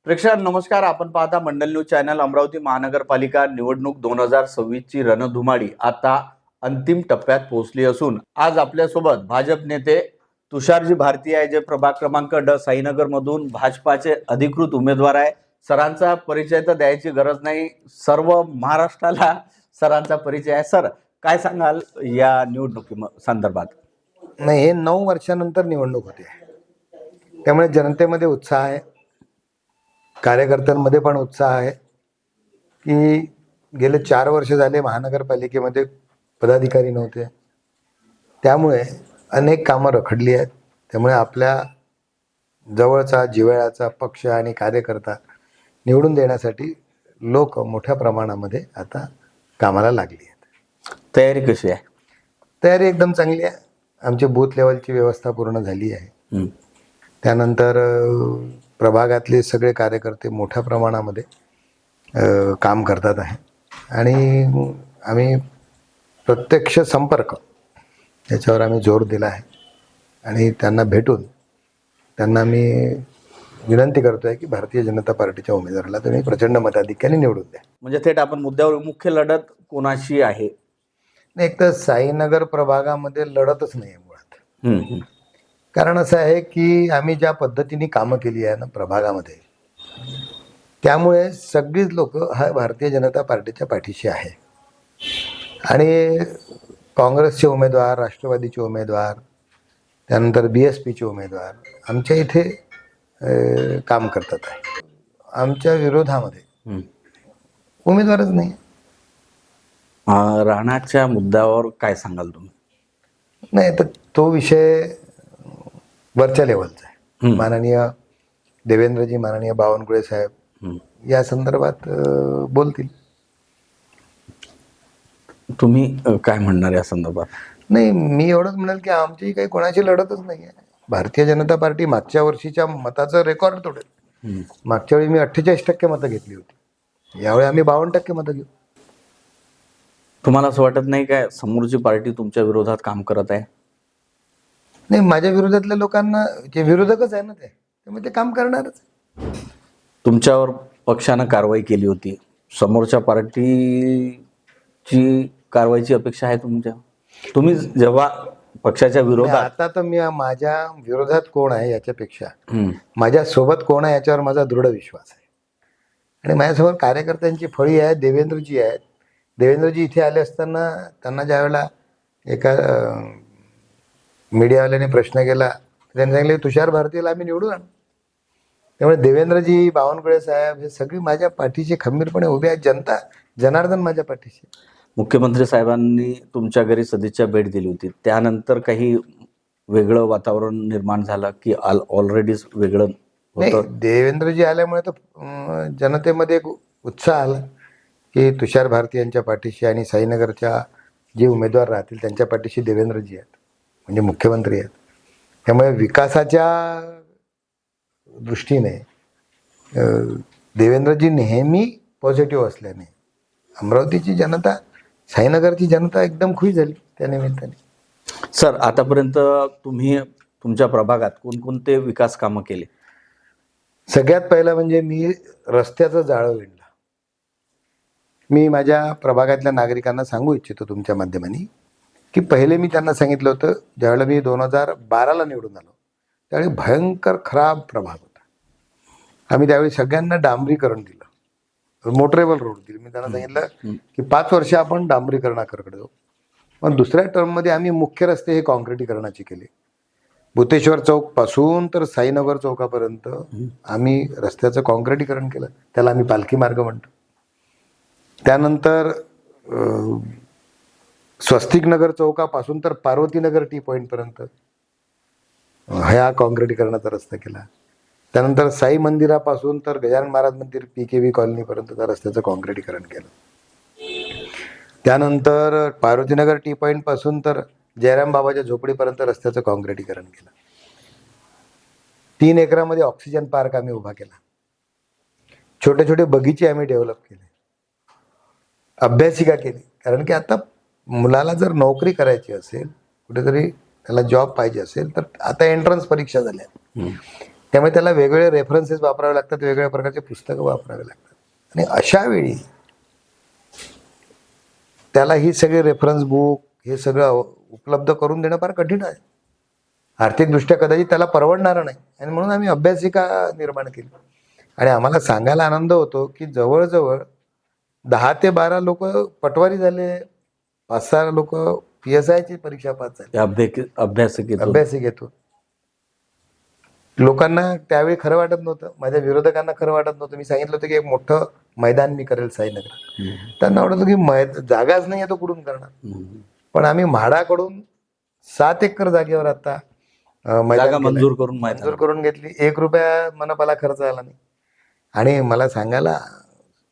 प्रेक्षकांनो नमस्कार. आपण पाहता मंडल न्यूज चॅनल. अमरावती महानगरपालिका निवडणूक 2026 ची रणधुमाळी आता अंतिम टप्प्यात पोहोचली असून आज आपल्यासोबत भाजप नेते तुषारजी भारती आहे, जे प्रभाग क्रमांक ड साईनगर मधून भाजपाचे अधिकृत उमेदवार आहे. सरांचा परिचय तर द्यायची गरज नाही, सर्व महाराष्ट्राला सरांचा परिचय आहे. सर, काय सांगाल या निवडणुकी संदर्भात? नाही, हे 9 वर्षानंतर निवडणूक होते, त्यामुळे जनतेमध्ये उत्साह आहे, कार्यकर्त्यांमध्ये पण उत्साह आहे की गेले 4 वर्ष झाले महानगरपालिकेमध्ये पदाधिकारी नव्हते, त्यामुळे अनेक कामं रखडली आहेत. त्यामुळे आपल्या जवळचा जिव्हाळ्याचा पक्ष आणि कार्यकर्ता निवडून देण्यासाठी लोक मोठ्या प्रमाणामध्ये आता कामाला लागली आहेत. तयारी कशी आहे? तयारी एकदम चांगली आहे. आमची बूथ लेवलची व्यवस्था पूर्ण झाली आहे. त्यानंतर प्रभागातले सगळे कार्यकर्ते मोठ्या प्रमाणामध्ये काम करतात आहे आणि आम्ही प्रत्यक्ष संपर्क याच्यावर आम्ही जोर दिला आहे आणि त्यांना भेटून त्यांना मी विनंती करतोय की भारतीय जनता पार्टीच्या उमेदवाराला तुम्ही प्रचंड मताधिक्याने निवडून द्या. म्हणजे थेट आपण मुद्द्यावर, मुख्य लढत कोणाशी आहे? एक तर साईनगर प्रभागामध्ये लढतच नाही आहे मुळात. कारण असं आहे की आम्ही ज्या पद्धतीने कामं केली आहे ना प्रभागामध्ये, त्यामुळे सगळीच लोक हा भारतीय जनता पार्टीच्या पाठीशी आहे. आणि काँग्रेसचे उमेदवार, राष्ट्रवादीचे उमेदवार, त्यानंतर BSPचे उमेदवार आमच्या इथे काम करतात आहे. आमच्या विरोधामध्ये उमेदवारच नाही. राहण्याच्या मुद्द्यावर काय सांगाल तुम्ही? नाही, तर तो विषय वरच्या लेवलचा आहे. माननीय देवेंद्रजी, माननीय बावनकुळे साहेब या संदर्भात बोलतील. तुम्ही काय म्हणणार या संदर्भात? नाही, मी एवढंच म्हणाल की आमची काही कोणाची लढतच नाही आहे. भारतीय जनता पार्टी मागच्या वर्षीच्या मताचं रेकॉर्ड तोडेल. मागच्या वेळी मी 48% मतं घेतली होती, यावेळी आम्ही 52% मतं घेऊ. तुम्हाला असं वाटत नाही काय समोरची पार्टी तुमच्या विरोधात काम करत आहे? नाही, माझ्या विरोधातल्या लोकांना, जे विरोधकच आहे ना ते, त्यामुळे ते काम करणारच. तुमच्यावर पक्षानं कारवाई केली होती, समोरच्या पार्टीची कारवाईची अपेक्षा आहे तुमच्या? तुम्ही जेव्हा पक्षाच्या विरोधात, आता तर मी माझ्या विरोधात कोण आहे याच्यापेक्षा माझ्या सोबत कोण आहे याच्यावर माझा दृढ विश्वास आहे. आणि माझ्यासमोर कार्यकर्त्यांची फळी आहे. देवेंद्रजी आहेत. देवेंद्रजी इथे आले असताना त्यांना ज्या वेळेला एका मीडियावाल्याने प्रश्न केला, त्यांनी सांगितले तुषार भारतीला आम्ही निवडून आणू. त्यामुळे देवेंद्रजी, बावनकुळे साहेब हे सगळी माझ्या पाठीशी खंबीरपणे उभे आहेत. जनता जनार्दन माझ्या पाठीशी. मुख्यमंत्री साहेबांनी तुमच्या घरी सदिच्छा भेट दिली होती, त्यानंतर काही वेगळं वातावरण निर्माण झालं की ऑलरेडीच वेगळं होतं? देवेंद्रजी आल्यामुळे तर जनतेमध्ये एक उत्साह आला की तुषार भारती यांच्या पाठीशी आणि साईनगरच्या जे उमेदवार राहतील त्यांच्या पाठीशी देवेंद्रजी आहेत, म्हणजे मुख्यमंत्री आहेत. त्यामुळे विकासाच्या दृष्टीने देवेंद्रजी नेहमी पॉझिटिव्ह असल्याने अमरावतीची जनता, साईनगरची जनता एकदम खुश झाली त्या निमित्ताने. सर, आतापर्यंत तुम्ही तुमच्या प्रभागात कोणकोणते विकास कामं केले? सगळ्यात पहिला म्हणजे मी रस्त्याचं जाळं विणलं. मी माझ्या प्रभागातल्या नागरिकांना सांगू इच्छितो तुमच्या माध्यमाने की पहिले मी त्यांना सांगितलं होतं, ज्यावेळेला मी 2012ला निवडून आलो त्यावेळी भयंकर खराब प्रभाग होता. आम्ही त्यावेळी सगळ्यांना डांबरीकरण दिलं, मोटरेबल रोड दिले. मी त्यांना सांगितलं की 5 वर्ष आपण डांबरीकरणाकडे जाऊ. पण दुसऱ्या टर्ममध्ये आम्ही मुख्य रस्ते हे कॉन्क्रिटीकरणाचे केले. भूतेश्वर चौक पासून तर साईनगर चौकापर्यंत आम्ही रस्त्याचं कॉन्क्रिटीकरण केलं. त्याला आम्ही पालखी मार्ग म्हणतो. त्यानंतर स्वस्तिकनगर चौकापासून तर पार्वतीनगर टी पॉईंटपर्यंत ह्या कॉन्क्रिटीकरणाचा रस्ता केला. त्यानंतर साई मंदिरापासून तर गजानन महाराज मंदिर PKV कॉलनीपर्यंत त्या रस्त्याचं कॉन्क्रिटीकरण केलं. त्यानंतर पार्वतीनगर टी पॉईंटपासून तर जयराम बाबाच्या झोपडीपर्यंत रस्त्याचं कॉन्क्रिटीकरण केलं. 3 एकरामध्ये ऑक्सिजन पार्क आम्ही उभा केला. छोटे छोटे बगीचे आम्ही डेव्हलप केले. अभ्यासिका केली. कारण की आता मुलाला जर नोकरी करायची असेल, कुठेतरी त्याला जॉब पाहिजे असेल, तर आता एंट्रन्स परीक्षा झाल्या. त्यामुळे त्याला वेगवेगळे रेफरन्सेस वापरावे लागतात, वेगवेगळ्या प्रकारचे पुस्तकं वापरावे लागतात. आणि अशा वेळी त्याला ही सगळी रेफरन्स बुक हे सगळं उपलब्ध करून देणं फार कठीण आहे. आर्थिकदृष्ट्या कदाचित त्याला परवडणारं नाही. आणि म्हणून आम्ही अभ्यासिका निर्माण केली. आणि आम्हाला सांगायला आनंद होतो की जवळजवळ 10 ते 12 लोक पटवारी झाले, 5-6 लोक PSI ची परीक्षा पास झाली. अभ्यासिकेतून लोकांना त्यावेळी खरं वाटत नव्हतं, माझ्या विरोधकांना खरं वाटत नव्हतं. मी सांगितलं होतं की एक मोठं मैदान मी करेल साईनगर. त्यांना वाटत होतं की जागाच नाही आहे, तो कुठून करणार. पण आम्ही म्हाडाकडून 7 एकर जागेवर आता मैदान मंजूर करून घेतली. 1 रुपया मनपाला खर्च आला नाही. आणि मला सांगायला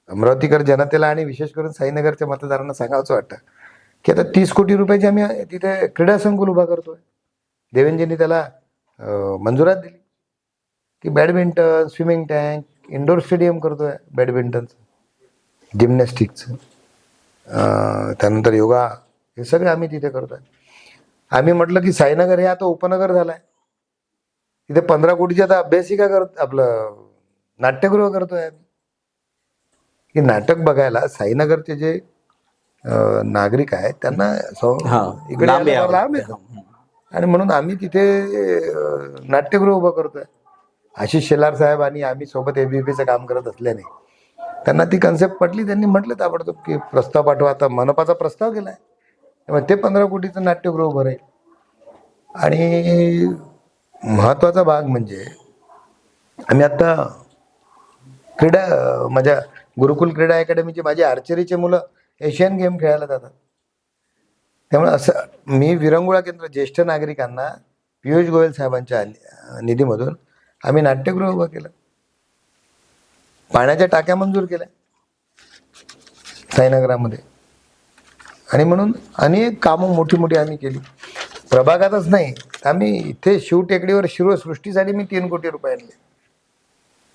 अमरावतीकर जनतेला आणि विशेष करून साईनगरच्या मतदारांना सांगावंच वाटतं की आता 30 कोटी रुपयाची आम्ही तिथे क्रीडा संकुल उभा करतोय. देवेंजींनी त्याला मंजुरात दिली की badminton, swimming tank, indoor stadium करतोय बॅडमिंटनचं, जिमनॅस्टिकचं, त्यानंतर योगा, हे सगळं आम्ही तिथे करतोय. आम्ही म्हटलं की साईनगर हे आता उपनगर झालंय, तिथे 15 कोटीची आता अभ्यासिका आपलं नाट्यगृह करतोय आम्ही. की नाटक बघायला साईनगरचे जे नागरिक आहेत त्यांना इकडे लांब येतात. आणि म्हणून आम्ही तिथे नाट्यगृह उभं करतोय. आशिष शेलार साहेब आणि आम्ही सोबत ABVPचं काम करत असल्याने त्यांना ती कन्सेप्ट पटली. त्यांनी म्हटलं ताबडतोब की प्रस्ताव पाठवा. आता मनपाचा प्रस्ताव केलाय, त्यामुळे ते 15 कोटीचं नाट्यगृह उभं राहील. आणि महत्वाचा भाग म्हणजे आम्ही आता माझ्या गुरुकुल क्रीडा अकॅडमीचे माझे आर्चरीचे मुलं एशियन गेम खेळायला जातात. त्यामुळे असं मी विरंगुळा केंद्र ज्येष्ठ नागरिकांना पियुष गोयल साहेबांच्या निधीमधून आम्ही नाट्यगृह उभं केलं, पाण्याच्या टाक्या मंजूर केल्या साईनगरामध्ये. आणि म्हणून अनेक कामं मोठी मोठी आम्ही केली. प्रभागातच नाही, आम्ही इथे शिवटेकडीवर शिवसृष्टीसाठी मी 3 कोटी रुपये आणले.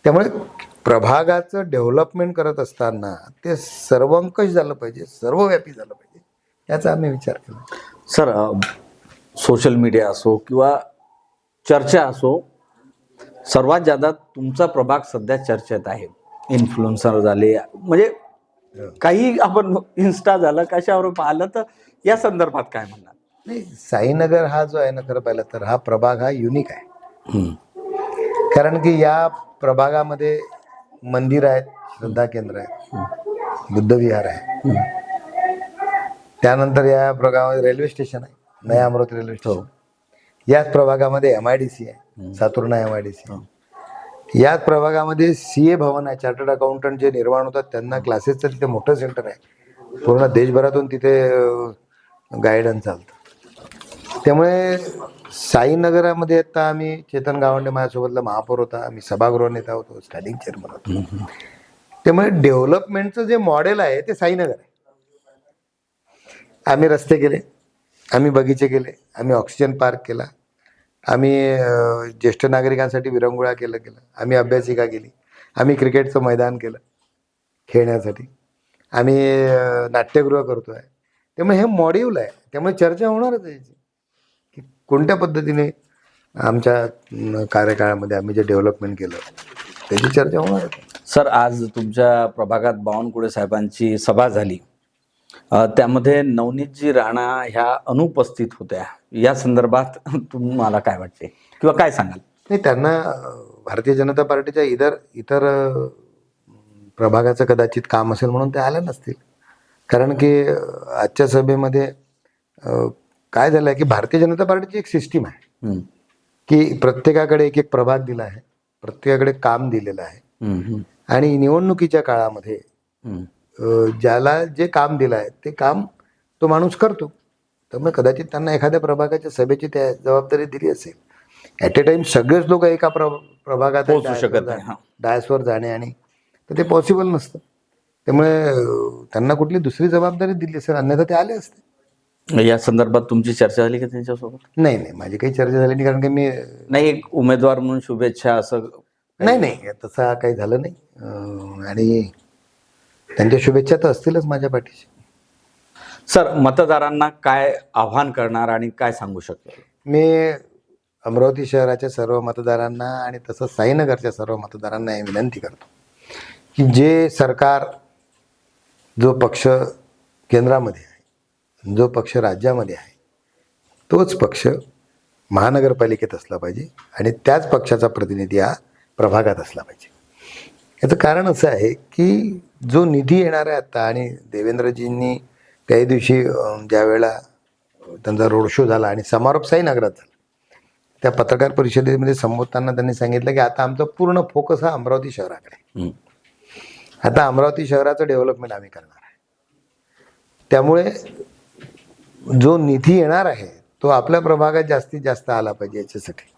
त्यामुळे प्रभागाचं डेव्हलपमेंट करत असताना ते सर्वंकष झालं पाहिजे, सर्वव्यापी झालं पाहिजे, याचा आम्ही विचार केला. सर, सोशल मीडिया असो किंवा चर्चा असो, सर्वात जादा तुमचा प्रभाग सध्या चर्चेत आहे. इन्फ्लुएन्सर झाले, म्हणजे काही आपण इन्स्टा झालं कशावर पाहिलं, तर या संदर्भात काय म्हणणार? नाही, साईनगर हा जो आहे ना, खरं पाहिलं तर हा प्रभाग हा युनिक आहे. कारण की या प्रभागामध्ये मंदिर आहेत, श्रद्धा केंद्र आहे, बुद्धविहार आहे, त्यानंतर या प्रभागामध्ये रेल्वे स्टेशन आहे, नया अमरावती रेल्वे स्टेशन. याच प्रभागामध्ये MIDC आहे, सातुर्णा MIDC. याच प्रभागामध्ये CA भवन आहे, चार्टर्ड अकाउंटंट जे निर्माण होतात त्यांना क्लासेसचं तिथे मोठं सेंटर आहे. पूर्ण देशभरातून तिथे गायडन्स चालतं. त्यामुळे साईनगरामध्ये आता आम्ही चेतन गावंडे माझ्यासोबतला महापौर होता, आम्ही सभागृह नेता होतो, स्टँडिंग चेअरमन होतो. त्यामुळे डेव्हलपमेंटचं जे मॉडेल आहे ते साईनगर आहे. आम्ही रस्ते केले, आम्ही बगीचे केले, आम्ही ऑक्सिजन पार्क केला, आम्ही ज्येष्ठ नागरिकांसाठी विरंगुळा केलं, आम्ही अभ्यासिका केली, आम्ही क्रिकेटचं मैदान केलं खेळण्यासाठी, आम्ही नाट्यगृह करतोय. त्यामुळे हे मॉड्यूल आहे. त्यामुळे चर्चा होणारच आहे की कोणत्या पद्धतीने आमच्या कार्यकाळामध्ये आम्ही जे डेव्हलपमेंट केलं त्याची चर्चा होणार आहे. सर, आज तुमच्या प्रभागात बावनकुळे साहेबांची सभा झाली, त्यामध्ये नवनीतजी राणा ह्या अनुपस्थित होत्या. या संदर्भात तुम्हाला काय वाटते किंवा काय सांगाल? नाही, त्यांना भारतीय जनता पार्टीच्या इतर प्रभागाचं कदाचित काम असेल म्हणून ते आल्या नसतील. कारण की आजच्या सभेमध्ये काय झालं आहे की भारतीय जनता पार्टीची एक सिस्टीम आहे की प्रत्येकाकडे एक प्रभाग दिला आहे, प्रत्येकाकडे काम दिलेलं आहे. आणि निवडणुकीच्या काळामध्ये ज्याला जे काम दिलं आहे ते काम तो माणूस करतो. त्यामुळे कदाचित त्यांना एखाद्या प्रभागाच्या सभेची त्या जबाबदारी दिली असेल. ॲट ए टाइम सगळेच लोक एका प्रभागात पोहोचू शकत नाही, डायसवर जाणे आणि तर ते पॉसिबल नसतं. त्यामुळे त्यांना कुठली दुसरी जबाबदारी दिली असेल, अन्यथा ते आले असते. या संदर्भात तुमची चर्चा झाली का त्यांच्यासोबत? नाही, माझी काही चर्चा झाली नाही. कारण की मी नाही, एक उमेदवार म्हणून शुभेच्छा असं नाही तसं काही झालं नाही. आणि त्यांच्या शुभेच्छा तर असतीलच माझ्या पाठीशी. सर, मतदारांना काय आव्हान करणार आणि काय सांगू शकतो? मी अमरावती शहराच्या सर्व मतदारांना आणि तसंच साईनगरच्या सर्व मतदारांना हे विनंती करतो की जे सरकार, जो पक्ष केंद्रामध्ये आहे, जो पक्ष राज्यामध्ये आहे, तोच पक्ष महानगरपालिकेत असला पाहिजे आणि त्याच पक्षाचा प्रतिनिधी हा प्रभागात असला पाहिजे. याचं कारण असं आहे की जो निधी येणार आहे आता, आणि देवेंद्रजींनी काही दिवशी ज्या वेळेला त्यांचा रोड शो झाला आणि समारोप साईनगरात झाला, त्या पत्रकार परिषदेमध्ये संबोधताना त्यांनी सांगितलं की आता आमचा पूर्ण फोकस हा अमरावती शहराकडे आहे. आता अमरावती शहराचं डेव्हलपमेंट आम्ही करणार आहे. त्यामुळे जो निधी येणार आहे तो आपल्या प्रभागात जास्तीत जास्त आला पाहिजे. याच्यासाठी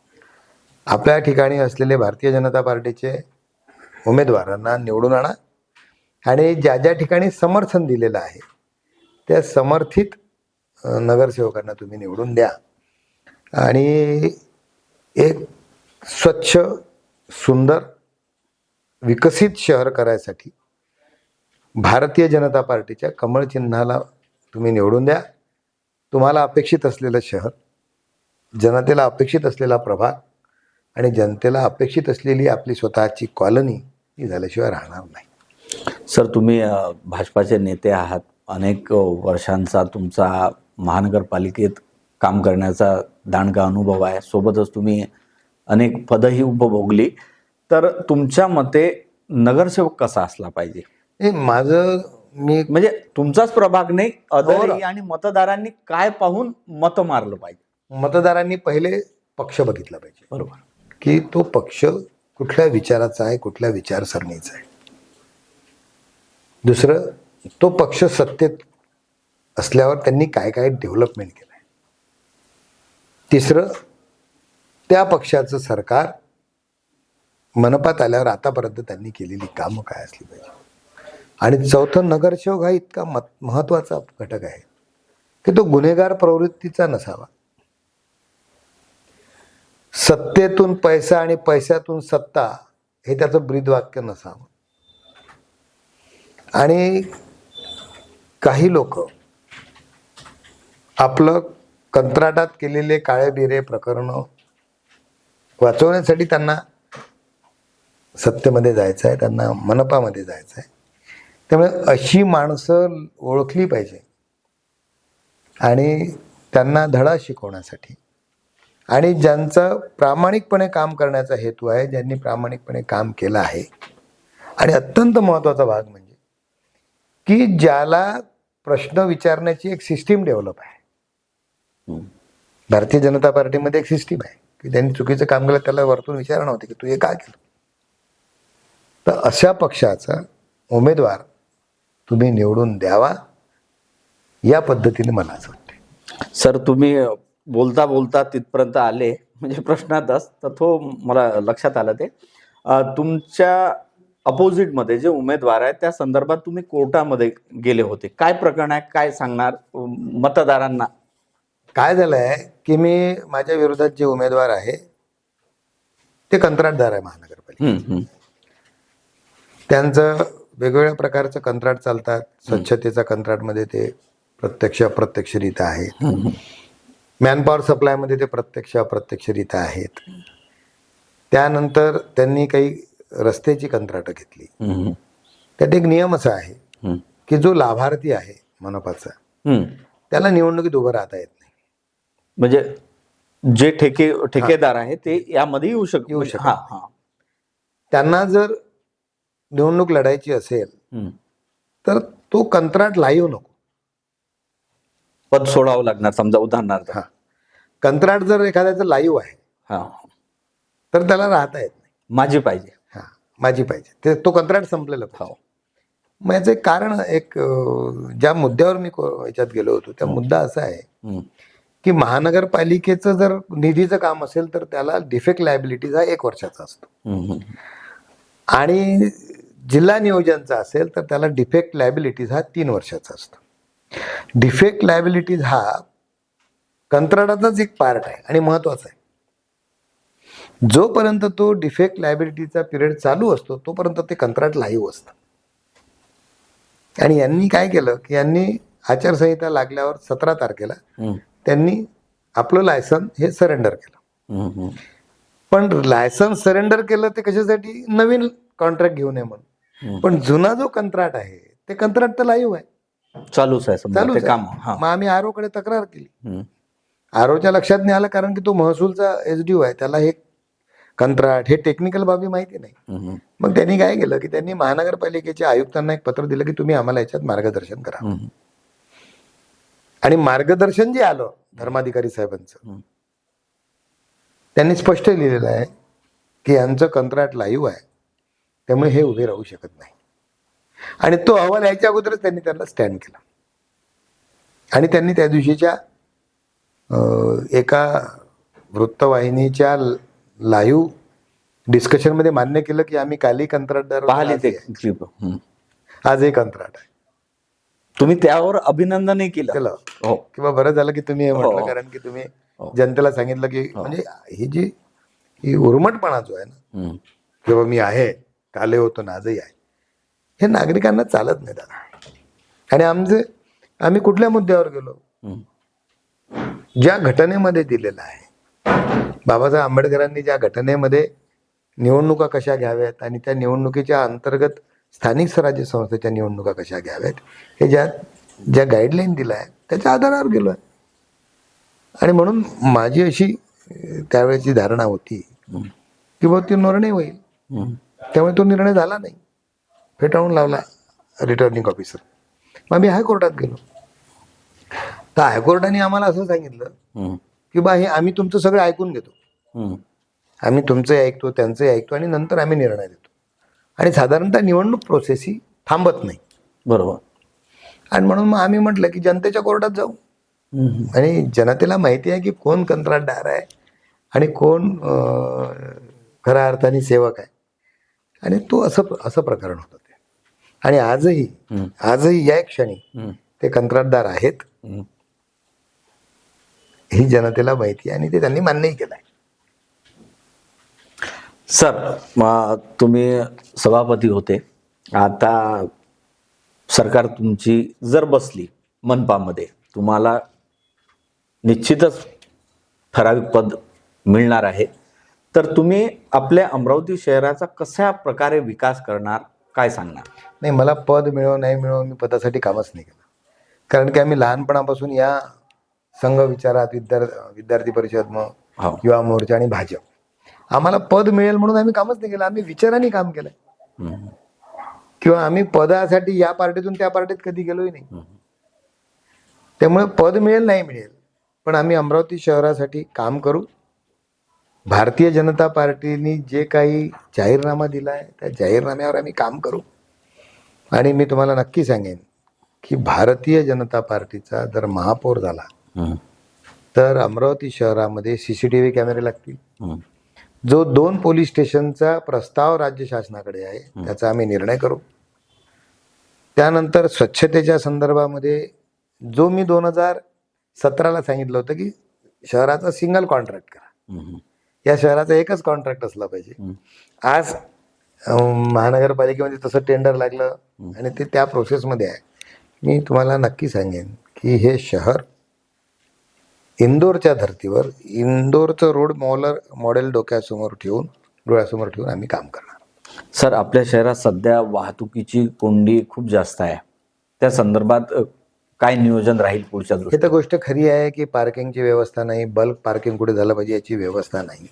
आपल्या ठिकाणी असलेले भारतीय जनता पार्टीचे उमेदवारांना निवडून आणा आणि ज्या ज्या ठिकाणी समर्थन दिलेलं आहे त्या समर्थित नगरसेवकांना तुम्ही निवडून द्या आणि एक स्वच्छ, सुंदर, विकसित शहर करायसाठी भारतीय जनता पार्टीच्या कमळ चिन्हाला तुम्ही निवडून द्या. तुम्हाला अपेक्षित असलेलं शहर, जनतेला अपेक्षित असलेला प्रभाग आणि जनतेला अपेक्षित असलेली आपली स्वतःची कॉलनी ही झाल्याशिवाय राहणार नाही. सर, तुम्ही भाजपाचे नेते आहात. अनेक वर्षांचा तुमचा महानगरपालिकेत काम करण्याचा दांडगा अनुभव आहे. सोबतच तुम्ही अनेक पदही उपभोगली. तर तुमच्या मते नगरसेवक कसा असला पाहिजे? मी म्हणजे तुमचाच प्रभाग नाही, अदरही आणि मतदारांनी काय पाहून मत मारलं पाहिजे? मतदारांनी पहिले पक्ष बघितला पाहिजे. बरोबर. की तो पक्ष कुठल्या विचाराचा आहे, कुठल्या विचारसरणीचा आहे. दुसरं, तो पक्ष सत्तेत असल्यावर त्यांनी काय काय डेव्हलपमेंट केलं आहे. तिसरं, त्या पक्षाचं सरकार मनपात आल्यावर आतापर्यंत त्यांनी केलेली कामं काय असली पाहिजे. आणि चौथं, नगरसेवक हा इतका महत्त्वाचा घटक आहे की तो गुन्हेगार प्रवृत्तीचा नसावा. सत्तेतून पैसा आणि पैशातून सत्ता हे त्याचं ब्रीदवाक्य नसावं. आणि काही लोक आपलं कंत्राटात केलेले काळेबिरे प्रकरणं वाचवण्यासाठी त्यांना सत्तेमध्ये जायचं आहे, त्यांना मनपामध्ये जायचं आहे. त्यामुळे अशी माणसं ओळखली पाहिजे आणि त्यांना धडा शिकवण्यासाठी आणि ज्यांचं प्रामाणिकपणे काम करण्याचा हेतू आहे, ज्यांनी प्रामाणिकपणे काम केलं आहे, आणि अत्यंत महत्त्वाचा भाग म्हणजे की ज्याला प्रश्न विचारण्याची एक सिस्टीम डेव्हलप आहे. भारतीय जनता पार्टीमध्ये एक सिस्टीम आहे की त्यांनी चुकीचं काम केलं त्याला वरतून विचारणं होते की तू हे काय केलं. तर अशा पक्षाचा उमेदवार तुम्ही निवडून द्यावा, या पद्धतीने मला असं वाटते. सर, तुम्ही बोलता बोलता तिथपर्यंत आले म्हणजे प्रश्नातच, तर तो मला लक्षात आलं. ते तुमच्या अपोजिटमध्ये जे उमेदवार आहेत त्या संदर्भात तुम्ही कोर्टामध्ये गेले होते. काय प्रकरण आहे, काय सांगणार मतदारांना? काय झालं आहे की मी माझ्या विरोधात जे उमेदवार आहे ते कंत्राटदार आहे महानगरपालिका. त्यांचं वेगवेगळ्या प्रकारचं कंत्राट चालतात. स्वच्छतेचा कंत्राटमध्ये ते प्रत्यक्ष अप्रत्यक्षरित्या आहेत. मॅनपॉवर सप्लायमध्ये ते प्रत्यक्ष अप्रत्यक्षरित्या आहेत. त्यानंतर त्यांनी काही रस्त्याची कंत्राटं घेतली. त्यात एक नियम असा आहे की जो लाभार्थी आहे मनपाचा त्याला निवडणुकीत उभं राहता येत नाही. म्हणजे जे ठेकेदार आहे ते यामध्ये येऊ शकतो. त्यांना जर निवडणूक लढायची असेल तर तो कंत्राट लाईव्ह नको, पद सोडावं लागणार. समजा उदाहरणार्थ कंत्राट जर एखाद्याचं लाईव्ह आहे तर त्याला राहता येत नाही. माझी पाहिजे, माझी पाहिजे, ते तो कंत्राट संपलेला पाहिजे. मग याचं एक कारण, एक ज्या मुद्द्यावर मी याच्यात गेलो होतो त्या मुद्दा असा आहे की महानगरपालिकेचं जर निधीचं काम असेल तर त्याला डिफेक्ट लायबिलिटीज हा 1 वर्षाचा असतो आणि जिल्हा नियोजनचा असेल तर त्याला डिफेक्ट लायबिलिटीज हा 3 वर्षाचा असतो. डिफेक्ट लायबिलिटीज हा कंत्राटाचाच एक पार्ट आहे आणि महत्वाचा आहे. जोपर्यंत तो डिफेक्ट लायबिलिटीचा पिरियड चालू असतो तोपर्यंत ते कंत्राट लाईव्ह असतं. आणि यांनी काय केलं की यांनी आचारसंहिता लागल्यावर 17 तारखेला त्यांनी आपलं लायसन हे सरेंडर केलं. हम्म. पण लायसन्स सरेंडर केलं ते कशासाठी, नवीन कॉन्ट्रॅक्ट घेऊन आहे म्हणून. पण जुना जो कंत्राट आहे ते कंत्राट तर लाईव्ह आहे, चालूच आहे समजा चालूच ते काम. आहे. हा. मग आम्ही आर कडे तक्रार केली. हम्म. आरोच्या लक्षात नाही आलं, कारण की तो महसूलचा एसडीओ आहे, त्याला हे कंत्राट हे टेक्निकल बाबी माहिती नाही. हम्म. मग त्यांनी काय केलं की त्यांनी महानगरपालिकेच्या आयुक्तांना एक पत्र दिलं की तुम्ही आम्हाला याच्यात मार्गदर्शन करा. हम्म. आणि मार्गदर्शन जे आलं धर्माधिकारी साहेबांचं, हम्म. त्यांनी स्पष्ट लिहिलेलं आहे की यांचं कंत्राट लाईव्ह आहे, त्यामुळे हे उभे राहू शकत नाही. आणि तो अहवाल यायच्या अगोदरच त्यांनी त्यांना स्टँड केला. आणि त्यांनी त्या दिवशीच्या एका वृत्तवाहिनीच्या लाईव्ह डिस्कशनमध्ये मान्य केलं की आम्ही काली कंत्राटदार पाहिली ते क्लिप. आज हे कंत्राट आहे. तुम्ही त्यावर अभिनंदनही केलं. केलं हो. किंवा बरं झालं की तुम्ही हे म्हटलं, हो. कारण की तुम्ही हो. जनतेला सांगितलं की म्हणजे ही उर्मटपणा जो आहे ना, हम्म. किंवा मी आहे, काले होतो ना आजही आहे, हे नागरिकांना चालत नाही दादा. आणि आम्ही कुठल्या मुद्द्यावर गेलो, हम्म. ज्या घटनेमध्ये दिलेलं आहे, बाबासाहेब आंबेडकरांनी ज्या घटनेमध्ये निवडणुका कशा घ्याव्यात आणि त्या निवडणुकीच्या अंतर्गत स्थानिक स्वराज्य संस्थेच्या निवडणुका कशा घ्याव्यात, हे ज्या गाईडलाईन दिल्या आहे त्याच्या आधारावर गेलो आहे. आणि म्हणून माझी अशी त्यावेळेची धारणा होती की बाबा तो निर्णय होईल. त्यामुळे तो निर्णय झाला नाही, फेटाळून लावला रिटर्निंग ऑफिसर. मग आम्ही हायकोर्टात गेलो. तर हायकोर्टाने आम्हाला असं सांगितलं की बा हे आम्ही तुमचं सगळं ऐकून घेतो, आम्ही तुमचंही ऐकतो, त्यांचंही ऐकतो, आणि नंतर आम्ही निर्णय देतो. आणि साधारणतः निवडणूक प्रोसेस ही थांबत नाही. बरोबर. आणि म्हणून मग आम्ही म्हटलं की जनतेच्या कोर्टात जाऊ. आणि जनतेला माहिती आहे की कोण कंत्राटदार आहे आणि कोण खऱ्या अर्थाने सेवक आहे. आणि तो असं प्रकरण होतं ते. आणि आजही या क्षणी ते कंत्राटदार आहेत, ही जनतेला माहिती आहे आणि ते त्यांनी मान्यही केलं आहे. सर, तुम्ही सभापती होते, आता सरकार तुमची जर बसली मनपामध्ये, तुम्हाला निश्चितच ठराविक पद मिळणार आहे, तर तुम्ही आपल्या अमरावती शहराचा कशा प्रकारे विकास करणार, काय सांगणार? नाही, मला पद मिळो नाही मिळो, मी पदासाठी कामच नाही केलं. कारण की आम्ही लहानपणापासून या संघ विचारात, विद्यार्थी परिषद, मग युवा मोर्चा आणि भाजप, आम्हाला पद मिळेल म्हणून आम्ही कामच नाही केलं. आम्ही विचाराने काम केलंय. किंवा आम्ही पदासाठी या पार्टीतून त्या पार्टीत कधी गेलोही नाही. त्यामुळे पद मिळेल नाही मिळेल, पण आम्ही अमरावती शहरासाठी काम करू. भारतीय जनता पार्टीने जे काही जाहीरनामा दिला आहे त्या जाहीरनाम्यावर आम्ही काम करू. आणि मी तुम्हाला नक्की सांगेन की भारतीय जनता पार्टीचा जर महापौर झाला तर अमरावती शहरामध्ये CCTV कॅमेरे लागतील. जो 2 पोलीस स्टेशनचा प्रस्ताव राज्य शासनाकडे आहे त्याचा आम्ही निर्णय करू. त्यानंतर स्वच्छतेच्या संदर्भामध्ये जो मी 2017ला सांगितलं होतं की शहराचा सिंगल कॉन्ट्रॅक्ट करा, या शहराचा एकच कॉन्ट्रॅक्ट असला पाहिजे. आज महानगरपालिकेमध्ये तसं टेंडर लागलं आणि ते त्या प्रोसेसमध्ये आहे. मी तुम्हाला नक्की सांगेन की हे शहर इंदोरच्या धर्तीवर, इंदोरचं रोड मॉडेल डोळ्यासमोर ठेवून आम्ही काम करणार. सर, आपल्या शहरात सध्या वाहतुकीची कोंडी खूप जास्त आहे, त्या संदर्भात काय नियोजन राहील पुढच्या हे तर गोष्ट खरी आहे की पार्किंगची व्यवस्था नाही, बल्क पार्किंग कुठे झालं पाहिजे याची व्यवस्था नाही.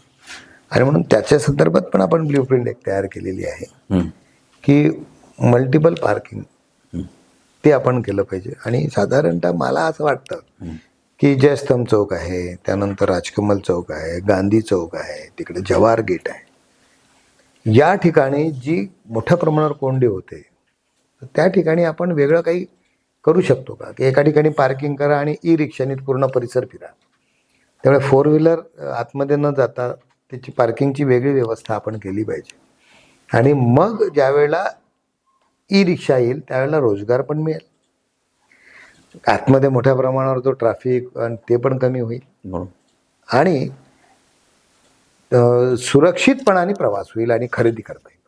आणि म्हणून त्याच्या संदर्भात पण आपण ब्ल्यूप्रिंट एक तयार केलेली आहे की मल्टिपल पार्किंग ते आपण केलं पाहिजे. आणि साधारणतः मला असं वाटतं की जयस्तंभ चौक आहे, त्यानंतर राजकमल चौक आहे, गांधी चौक आहे, तिकडे जवाहर गेट आहे, या ठिकाणी जी मोठ्या प्रमाणावर कोंडी होते त्या ठिकाणी आपण वेगळं काही करू शकतो का, की एका ठिकाणी पार्किंग करा आणि ई-रिक्षाने पूर्ण परिसर फिरा. त्यामुळे 4 व्हीलर आतमध्ये न जाता त्याची पार्किंगची वेगळी व्यवस्था आपण केली पाहिजे. आणि मग ज्यावेळेला ई-रिक्षा येईल त्यावेळेला रोजगार पण मिळेल, आतमध्ये मोठ्या प्रमाणावर जो ट्रॅफिक आणि ते पण कमी होईल, आणि सुरक्षितपणाने प्रवास होईल आणि खरेदी करता येईल.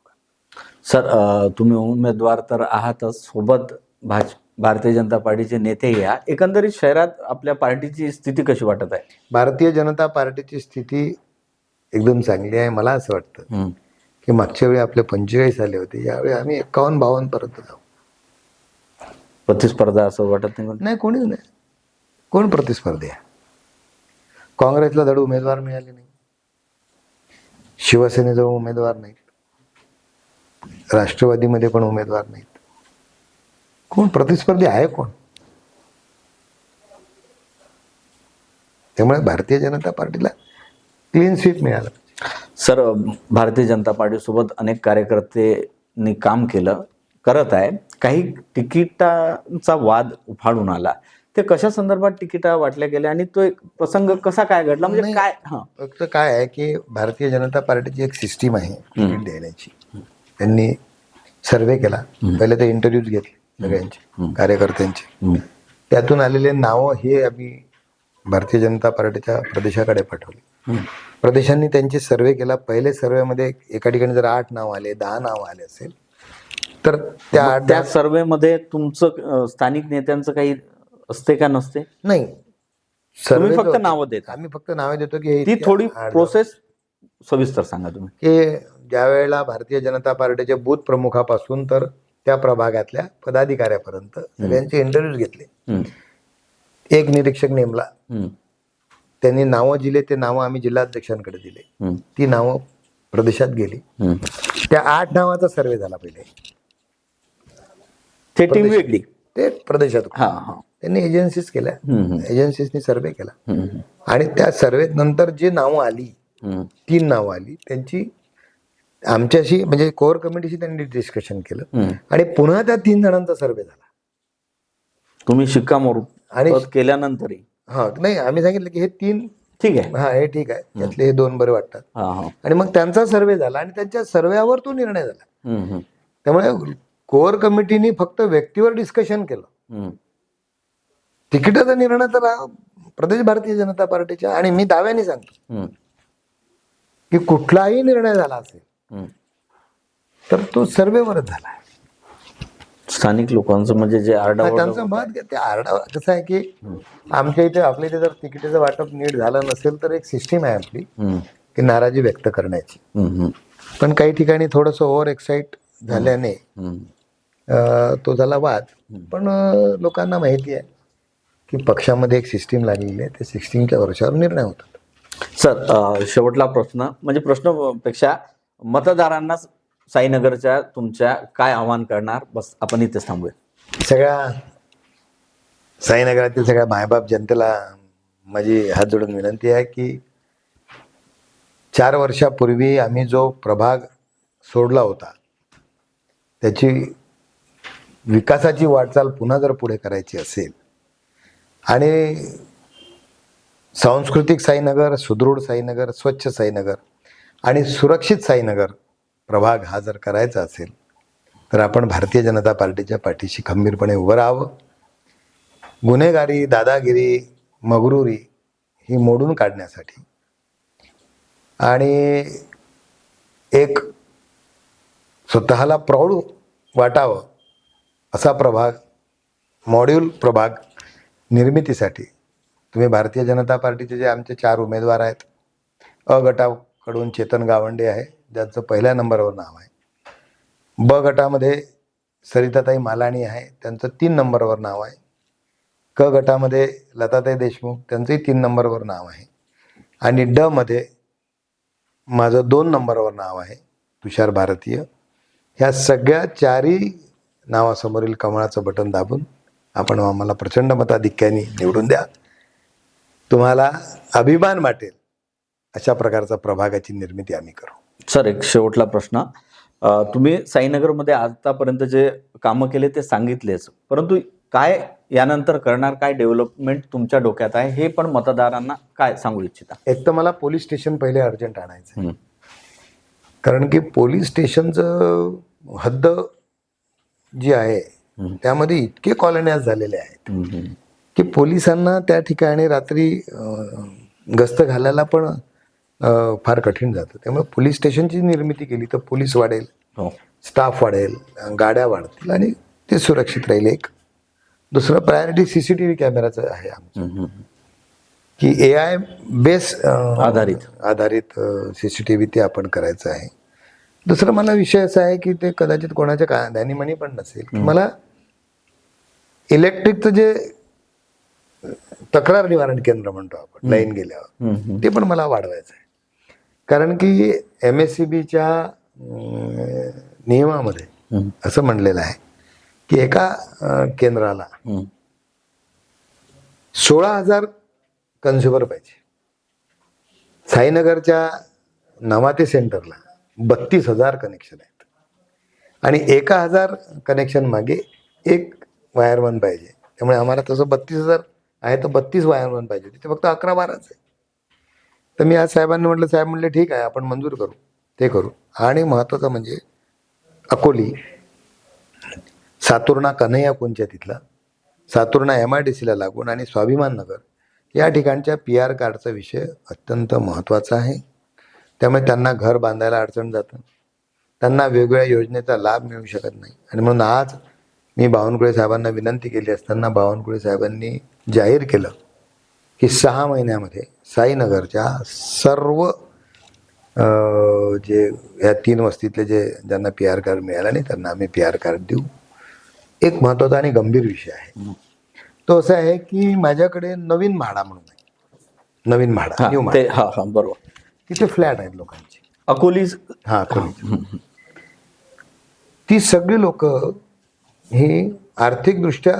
सर, तुम्ही उमेदवार तर आहातच, सोबत भारतीय जनता पार्टीचे नेते या, एकंदरीत शहरात आपल्या पार्टीची स्थिती कशी वाटत आहे? भारतीय जनता पार्टीची स्थिती एकदम चांगली आहे. मला असं वाटतं की मागच्या वेळी आपले 45 आले होते, यावेळी आम्ही 51-52 पर्यंत जाऊ. प्रतिस्पर्धा असं वाटत नाही? नाही, कोणीच नाही. कोण प्रतिस्पर्धी आहे? काँग्रेसला धड उमेदवार मिळाले नाही, शिवसेनेजवळ उमेदवार नाहीत, राष्ट्रवादीमध्ये पण उमेदवार नाहीत. कोण प्रतिस्पर्धी आहे? कोण? त्यामुळे भारतीय जनता पार्टीला क्लीन स्वीप मिळालं. सर, भारतीय जनता पार्टीसोबत अनेक कार्यकर्त्यांनी काम करत आहे. काही तिकिटांचा वाद उफाळून आला. ते कशा संदर्भात तिकिटा वाटल्या गेल्या आणि तो एक प्रसंग कसा काय घडला, म्हणजे नाही, काय? फक्त काय आहे की भारतीय जनता पार्टीची एक सिस्टीम आहे तिकीट देण्याची. त्यांनी सर्वे केला. पहिले ते इंटरव्ह्यूज घेतले सगळ्यांचे कार्यकर्त्यांचे. त्यातून आलेले नावं हे आम्ही भारतीय जनता पार्टीच्या प्रदेशाकडे पाठवले. प्रदेशांनी त्यांचे सर्वे केला. पहिले सर्वेमध्ये एका ठिकाणी जर 8 नाव आले, 10 नाव आले असेल तर त्या सर्वेमध्ये तुमचं स्थानिक नेत्यांचं काही असते का नसते? नाही, तुम्ही फक्त नावं देता? आम्ही फक्त नावे देतो की ती थोडी प्रोसेस सविस्तर सांगा तुम्ही. की ज्या वेळेला भारतीय जनता पार्टीचे बूथ प्रमुखापासून तर त्या प्रभागातल्या पदाधिकाऱ्यापर्यंत सगळ्यांचे इंटरव्ह्यूज घेतले. एक निरीक्षक नेमला. त्यांनी नावं दिले. ते नावं आम्ही जिल्हाध्यक्षांकडे दिले. ती नावं प्रदेशात गेली. त्या 8 नावाचा सर्वे झाला पहिले. ते टीम वेगळी, ते प्रदेशात त्यांनी एजन्सीज केल्या. एजन्सीजनी सर्वे केला आणि त्या सर्वेत नंतर जे नावं आली, 3 नावं आली, त्यांची आमच्याशी म्हणजे कोर कमिटीशी त्यांनी डिस्कशन केलं आणि पुन्हा त्या 3 जणांचा सर्वे झाला. तुम्ही शिक्कामोर्तब केल्यानंतरही? नाही, आम्ही सांगितलं की हे 3 ठीक आहे, हे ठीक आहे, यातले हे 2 बरे वाटतात. आणि मग त्यांचा सर्वे झाला आणि त्यांच्या सर्वेवर तो निर्णय झाला. त्यामुळे कोर कमिटीने फक्त व्यक्तीवर डिस्कशन केलं. तिकिटाचा निर्णय तर प्रदेश भारतीय जनता पार्टीच्या, आणि मी दाव्याने सांगतो की कुठलाही निर्णय झाला असेल तर तो सर्वेवरच झाला. स्थानिक लोकांचं म्हणजे जे त्यांचं मत, ते आरडा कसं आहे की आमच्या इथे आपल्या इथे जर तिकिटाचं वाटप नीट झालं नसेल तर एक सिस्टीम आहे आपली की नाराजी व्यक्त करण्याची. पण काही ठिकाणी थोडस ओव्हर एक्साइट झाल्याने तो झाला वाद. पण लोकांना माहिती आहे की पक्षामध्ये एक सिस्टीम लागलेली आहे, त्या सिस्टीमच्या वर्षावर निर्णय होतात. सर, शेवटला प्रश्न, म्हणजे प्रश्नापेक्षा मतदारांना साईनगरच्या तुमच्या काय आवाहन करणार? बस आपण इथेच थांबूया. सगळ्या साईनगरातील सगळ्या मायबाप जनतेला माझी हात जोडून विनंती आहे की 4 वर्षापूर्वी आम्ही जो प्रभाग सोडला होता त्याची विकासाची वाटचाल पुन्हा जर पुढे करायची असेल आणि सांस्कृतिक साईनगर, सुदृढ साईनगर, स्वच्छ साईनगर आणि सुरक्षित साईनगर प्रभाग हा जर करायचा असेल तर आपण भारतीय जनता पार्टीच्या पाठीशी खंबीरपणे उभं राहावं. गुन्हेगारी, दादागिरी, मगरुरी ही मोडून काढण्यासाठी आणि एक स्वतःला प्राऊड वाटावं असा प्रभाग, मॉड्यूल प्रभाग निर्मितीसाठी तुम्ही भारतीय जनता पार्टीचे जे आमचे 4 उमेदवार आहेत, अ गटाकडून चेतन गावंडे आहे, ज्यांचं पहिल्या नंबरवर नाव आहे. ब गटामध्ये सरिताताई मालाणी आहे, त्यांचं 3 नंबरवर नाव आहे. क गटामध्ये लताताई देशमुख, त्यांचंही 3 नंबरवर नाव आहे. आणि ड मध्ये माझं 2 नंबरवर नाव आहे, तुषार भारतीय. ह्या सगळ्या 4ही नावासमोरील कमळाचं बटन दाबून आपण आम्हाला प्रचंड मताधिक्याने निवडून द्या. तुम्हाला अभिमान वाटेल अशा प्रकारचा प्रभागाची निर्मिती आम्ही करू. सर, एक शेवटला प्रश्न. तुम्ही साईनगरमध्ये आतापर्यंत जे कामं केले ते सांगितलेच, परंतु काय यानंतर करणार, काय डेव्हलपमेंट तुमच्या डोक्यात आहे हे पण मतदारांना काय सांगू इच्छिता? एक तर मला पोलीस स्टेशन पहिले अर्जंट आणायचं, कारण की पोलीस स्टेशनचं हद्द जी आहे त्यामध्ये इतके कॉलन्याज झालेले आहेत की पोलिसांना त्या ठिकाणी रात्री गस्त घालायला पण फार कठीण जातं. त्यामुळे पोलीस स्टेशनची निर्मिती केली तर पोलीस वाढेल, स्टाफ वाढेल, गाड्या वाढतील आणि ते सुरक्षित राहील. एक दुसरं प्रायोरिटी CCTV कॅमेराचं आहे आमचं, की AI बेस आधारित CCTV ते आपण करायचं आहे. दुसरं मला विषय असा आहे की ते कदाचित कोणाच्या ध्यानीमनी पण नसेल की मला इलेक्ट्रिकचं जे तक्रार निवारण केंद्र म्हणतो आपण लाईन गेल्यावर ते पण मला वाढवायचं आहे. कारण की MSCBच्या नियमामध्ये असं म्हणलेलं आहे की एका केंद्राला 16,000 कन्झ्युमर पाहिजे. साईनगरच्या नवाते सेंटरला 32,000 कनेक्शन आहेत आणि 1,000 कनेक्शन मागे एक वायरमन पाहिजे. त्यामुळे आम्हाला तसं 32,000 आहे तर 32 वायरमन पाहिजे. तिथे फक्त 11-12च आहे. तर मी आज साहेबांनी म्हटलं, साहेब म्हणले ठीक आहे आपण मंजूर करू, ते करू. आणि महत्त्वाचं म्हणजे अकोली सातुर्णा कन्हैया कुंच्या तिथला सातुर्णा MIDCला लागून आणि स्वाभिमान नगर या ठिकाणच्या PR कार्डचा विषय अत्यंत महत्त्वाचा आहे. त्यामुळे त्यांना घर बांधायला अडचण जातं, त्यांना वेगवेगळ्या योजनेचा लाभ मिळू शकत नाही. आणि म्हणून आज मी बावनकुळे साहेबांना विनंती केली असताना बावनकुळे साहेबांनी जाहीर केलं की 6 महिन्यामध्ये साईनगरच्या सर्व जे ह्या 3 वस्तीतले ज्यांना PR कार्ड मिळाला नाही त्यांना आम्ही PR कार्ड देऊ. एक महत्त्वाचा आणि गंभीर विषय आहे तो असा आहे की माझ्याकडे नवीन म्हाडा म्हणून आहे. नवीन म्हाडा, न्यू म्हाडा, बरोबर. तिथे फ्लॅट आहेत लोकांचे. अकोली. अकोली. ती सगळी लोक ही आर्थिकदृष्ट्या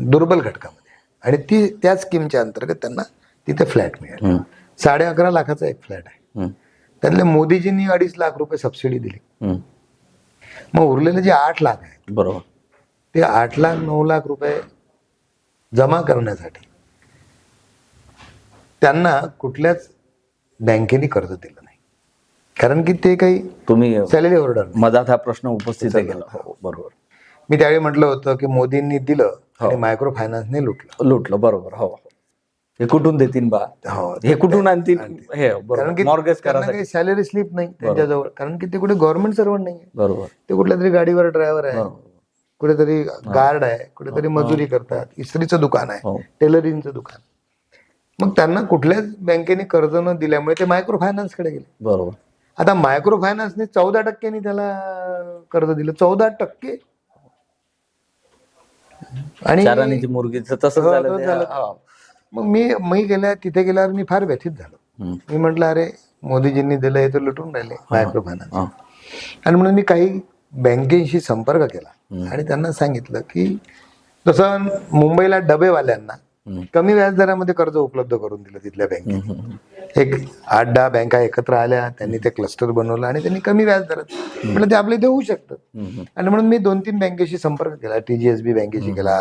दुर्बल घटकामध्ये आणि त्या स्कीमच्या अंतर्गत त्यांना तिथे फ्लॅट मिळाला. 11.5 लाखाचा एक फ्लॅट आहे. त्यातले मोदीजींनी 2.5 लाख रुपये सबसिडी दिली. मग उरलेले जे 8 लाख आहेत बरोबर ते 8 लाख 9 लाख रुपये जमा करण्यासाठी त्यांना कुठल्याच बँकेने कर्ज दिलं नाही. कारण की ते काही तुम्ही सॅलरी ऑर्डर मधात हा प्रश्न उपस्थित केला. हो बरोबर. मी त्यावेळी म्हटलं होतं की मोदींनी दिलं आणि मायक्रो फायनान्सने लुटलं. बरोबर. हो. हे कुठून देतील बा, हे कुठून आणतील, हे कारण की मॉर्गेज त्यांना काही सॅलरी स्लिप नाही त्यांच्याजवळ. कारण की ते कुठे गव्हर्नमेंट सर्वंट नाही आहे. बरोबर. ते कुठल्या तरी गाडीवर ड्रायव्हर आहे, कुठेतरी गार्ड आहे, कुठेतरी मजुरी करतात, इस्त्रीचं दुकान आहे, टेलरिंगचं दुकान. मग त्यांना कुठल्याच बँकेने कर्ज न दिल्यामुळे ते मायक्रो फायनान्सकडे गेले. बरोबर. आता मायक्रो फायनान्सने 14% त्याला कर्ज दिलं. 14%. आणि चाराणीची मुर्गीचं तसं झालं. मग मी तिथे गेल्यावर मी फार व्यथित झालो. मी म्हटलं अरे मोदीजींनी दिलं हे तर लुटून राहिले मायक्रो फायनान्स. आणि म्हणून मी काही बँकेशी संपर्क केला आणि त्यांना सांगितलं की जसं मुंबईला डबेवाल्यांना कमी व्याजदरामध्ये कर्ज उपलब्ध करून दिलं तिथल्या बँकेने. एक 8-10 बँका एकत्र आल्या, त्यांनी ते क्लस्टर बनवलं आणि त्यांनी कमी व्याजदरात म्हटलं ते आपले देऊ शकतं. आणि म्हणून मी 2-3 बँकेशी संपर्क केला. TGSB बँकेशी केला,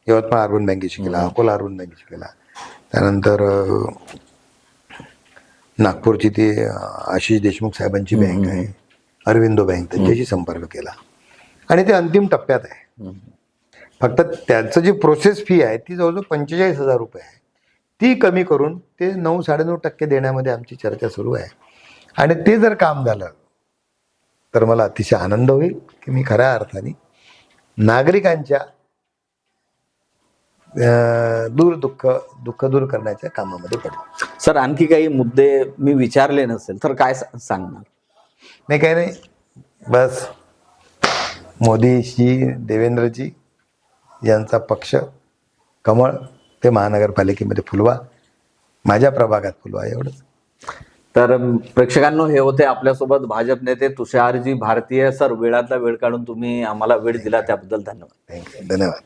यवतमाळ अर्बन बँकेशी केला, अकोला अर्बन बँकेशी केला. त्यानंतर नागपूरची ती आशिष देशमुख साहेबांची बँक आहे, अरविंदो बँक, त्यांच्याशी संपर्क केला. आणि ते अंतिम टप्प्यात आहे. फक्त त्यांचं जी प्रोसेस फी आहे ती जवळजवळ 45,000 रुपये आहे. ती कमी करून ते 9-9.5% देण्यामध्ये आमची चर्चा सुरू आहे. आणि ते जर काम झालं तर मला अतिशय आनंद होईल की मी खऱ्या अर्थाने नागरिकांच्या दुःख दूर करण्याच्या कामामध्ये पडलो. सर आणखी काही मुद्दे मी विचारले नसेल तर काय सांगणार? नाही, काही नाही. बस मोदीजी, देवेंद्रजी यांचा पक्ष कमळ ते महानगरपालिकेमध्ये फुलवा, माझ्या प्रभागात फुलवा, एवढंच. तर प्रेक्षकांनो, हे होते आपल्यासोबत भाजप नेते तुषारजी भारतीय. सर, वेळातला वेळ काढून तुम्ही आम्हाला वेळ दिला त्याबद्दल धन्यवाद. थँक्यू. धन्यवाद.